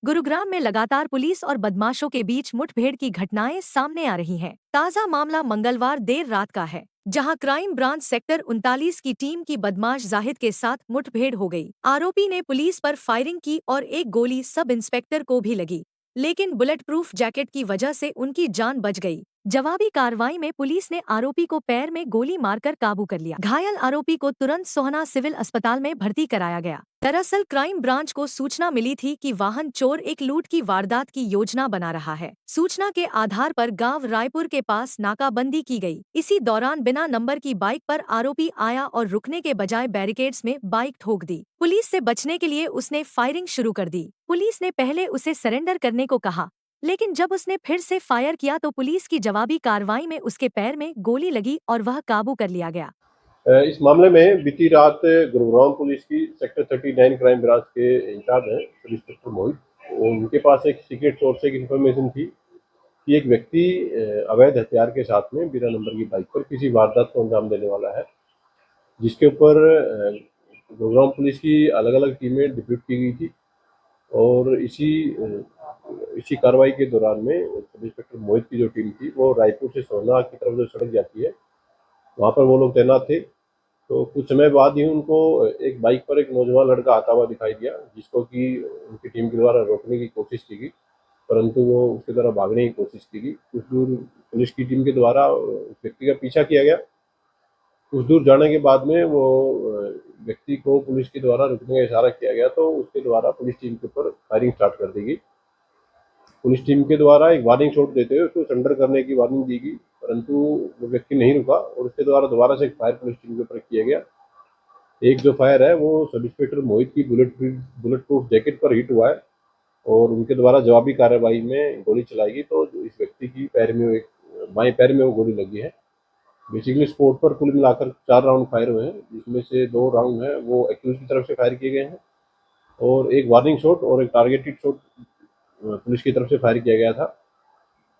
गुरुग्राम में लगातार पुलिस और बदमाशों के बीच मुठभेड़ की घटनाएं सामने आ रही हैं। ताज़ा मामला मंगलवार देर रात का है, जहां क्राइम ब्रांच सेक्टर 39 की टीम की बदमाश जाहिद के साथ मुठभेड़ हो गई। आरोपी ने पुलिस पर फायरिंग की और एक गोली सब इंस्पेक्टर को भी लगी, लेकिन बुलेट प्रूफ जैकेट की वजह से उनकी जान बच गई। जवाबी कार्रवाई में पुलिस ने आरोपी को पैर में गोली मारकर काबू कर लिया। घायल आरोपी को तुरंत सोहना सिविल अस्पताल में भर्ती कराया गया। दरअसल क्राइम ब्रांच को सूचना मिली थी कि वाहन चोर एक लूट की वारदात की योजना बना रहा है। सूचना के आधार पर गांव रायपुर के पास नाकाबंदी की गई। इसी दौरान बिना नंबर की बाइक पर आरोपी आया और रुकने के बजाय बैरिकेड्स में बाइक ठोक दी। पुलिस से बचने के लिए उसने फायरिंग शुरू कर दी। पुलिस ने पहले उसे सरेंडर करने को कहा, लेकिन जब उसने फिर से फायर किया तो पुलिस की जवाबी कार्रवाई में उसके पैर में गोली लगी और वह काबू कर लिया गया। इस मामले में बीती रात गुरुग्राम पुलिस की सेक्टर 39 क्राइम ब्रांच के इंचार्ज हैं सब इंस्पेक्टर मोहित। उनके पास एक सीक्रेट सोर्स से एक इन्फॉर्मेशन थी कि एक व्यक्ति अवैध हथियार के साथ में बिना नंबर की बाइक पर किसी वारदात को अंजाम देने वाला है, जिसके ऊपर गुरुग्राम पुलिस की अलग अलग टीमें डिप्यूट की गई थी। और इसी कार्रवाई के दौरान में सब इंस्पेक्टर मोहित की जो टीम थी वो रायपुर से सोहना की तरफ जो सड़क जाती है वहाँ पर वो लोग तैनात थे। तो कुछ समय बाद ही उनको एक बाइक पर एक नौजवान लड़का आता हुआ दिखाई दिया, जिसको कि उनकी टीम के द्वारा रोकने की कोशिश की गई, परंतु वो उसके द्वारा भागने की कोशिश की गई। कुछ दूर पुलिस की टीम के द्वारा उस व्यक्ति का पीछा किया गया। कुछ दूर जाने के बाद में वो व्यक्ति को पुलिस के द्वारा रुकने का इशारा किया गया, तो उसके द्वारा पुलिस टीम के ऊपर फायरिंग स्टार्ट कर दी गई। पुलिस टीम के द्वारा एक वार्निंग शॉट देते हुए उसको सरेंडर करने की वार्निंग दी गई, परंतु वो व्यक्ति नहीं रुका और उसके द्वारा दोबारा से एक फायर पुलिस टीम के ऊपर किया गया। एक जो फायर है वो सब इंस्पेक्टर मोहित की बुलेट प्रूफ जैकेट पर हिट हुआ है और उनके द्वारा जवाबी कार्रवाई में गोली चलाई गई, तो इस व्यक्ति की पैर में एक बाएं पैर में वो गोली लगी है। बेसिकली स्पोर्ट पर कुल मिलाकर 4 राउंड फायर हुए हैं, जिसमें से 2 राउंड हैं वो एक्यूज की तरफ से फायर किए गए हैं और एक वार्निंग शॉट और एक टारगेटेड शॉट पुलिस की तरफ से फायर किया गया था।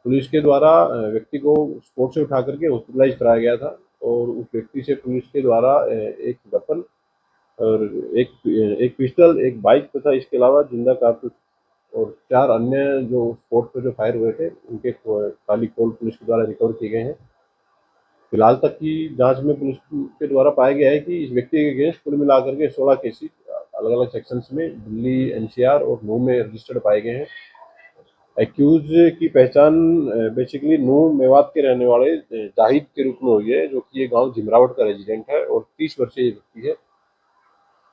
पुलिस के द्वारा व्यक्ति को स्पोर्ट से उठा करके हॉस्पिटलाइज कराया गया था और उस व्यक्ति से पुलिस के द्वारा एक वेपन और एक पिस्टल, एक बाइक तथा इसके अलावा जिंदा कारतूस और 4 अन्य जो स्पॉट पर जो फायर हुए थे उनके खाली खोल पुलिस के द्वारा रिकवर किए गए हैं। फिलहाल तक की जांच में पुलिस के द्वारा पाया गया है कि इस व्यक्ति के अगेंस्ट कुल मिलाकर के 16 केसेस अलग अलग सेक्शंस में दिल्ली, एनसीआर और नूह में रजिस्टर्ड पाए गए हैं। एक्यूज की पहचान बेसिकली नूह मेवात के रहने वाले जाहिद के रूप में हुई है, जो कि ये गांव झिमरावट का रेजिडेंट है और 30 वर्षीय व्यक्ति है,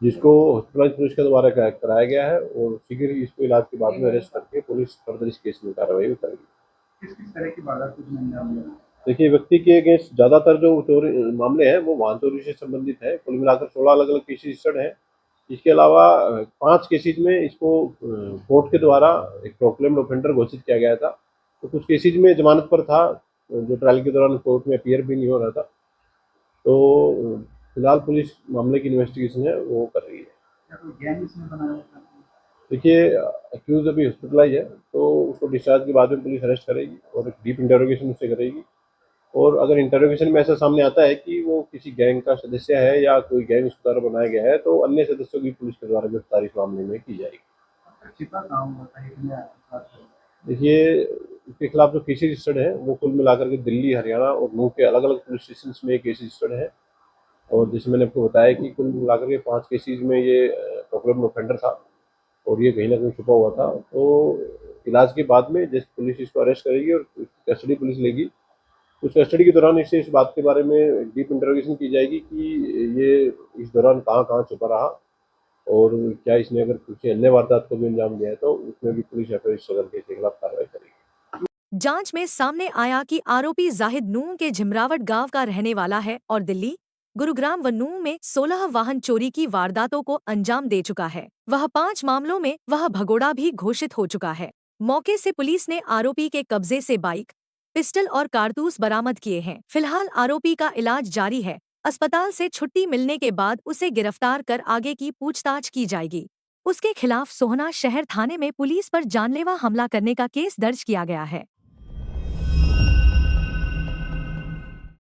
जिसको हॉस्पिटलाइज पुलिस के द्वारा कराया गया है और शीघ्र ही इसको इलाज के बाद में अरेस्ट करके पुलिस फर्दर इस केस में कार्रवाई करेगी। किस तरह की वारदात को अंजाम दिया? देखिए, व्यक्ति के अगेंस्ट ज्यादातर जो चोरी मामले हैं वो वाहन चोरी से संबंधित है। कुल मिलाकर 16 अलग अलग केसेस रजिस्टर्ड हैं। इसके अलावा 5 केसेज में इसको कोर्ट के द्वारा एक प्रोक्लेम्ड ऑफेंडर घोषित किया गया था। तो कुछ केसेज में जमानत पर था, जो ट्रायल के दौरान कोर्ट में अपीयर भी नहीं हो रहा था। तो फिलहाल पुलिस मामले की इन्वेस्टिगेशन है वो कर रही है। देखिए, एक्यूज अभी हॉस्पिटलाइज है, तो उसको डिस्चार्ज के बाद में पुलिस अरेस्ट करेगी और डीप इंटरोगेशन उससे करेगी। और अगर इंटरोगेशन में ऐसा सामने आता है कि वो किसी गैंग का सदस्य है या कोई गैंग उसके द्वारा बनाया गया है, तो अन्य सदस्यों की पुलिस के द्वारा गिरफ्तारी इस मामले में की जाएगी। देखिए, इसके खिलाफ जो केसेज रजिस्टर्ड है वो कुल मिलाकर के दिल्ली, हरियाणा और नूह के अलग अलग पुलिस स्टेशन में केसेज रजिस्टर्ड है। और जैसे मैंने आपको बताया कि कुल मिलाकर के 5 केसेज में ये प्रोक्लेम्ड ऑफेंडर था और ये कहीं ना कहीं छुपा हुआ था। तो इलाज के बाद में जैसे पुलिस इसको अरेस्ट करेगी और कस्टडी पुलिस लेगी, उस कस्टडी के दौरान इससे इस बात के बारे में डीप इंटरोगेशन की जाएगी कि ये इस दौरान कहाँ कहाँ छुपा रहा और क्या इसने अगर किसी अन्य वारदात को भी अंजाम दिया है तो उसमें भी पुलिस रजिस्टर करके इसके खिलाफ कार्रवाई करेगी। जांच में सामने आया कि आरोपी जाहिद नूह के झिमरावट गांव का रहने वाला है और दिल्ली, गुरुग्राम व नूह में 16 वाहन चोरी की वारदातों को अंजाम दे चुका है। वह 5 मामलों में वह भगोड़ा भी घोषित हो चुका है। मौके से पुलिस ने आरोपी के कब्जे से बाइक, पिस्टल और कारतूस बरामद किए हैं। फिलहाल आरोपी का इलाज जारी है। अस्पताल से छुट्टी मिलने के बाद उसे गिरफ्तार कर आगे की पूछताछ की जाएगी। उसके खिलाफ सोहना शहर थाने में पुलिस पर जानलेवा हमला करने का केस दर्ज किया गया है।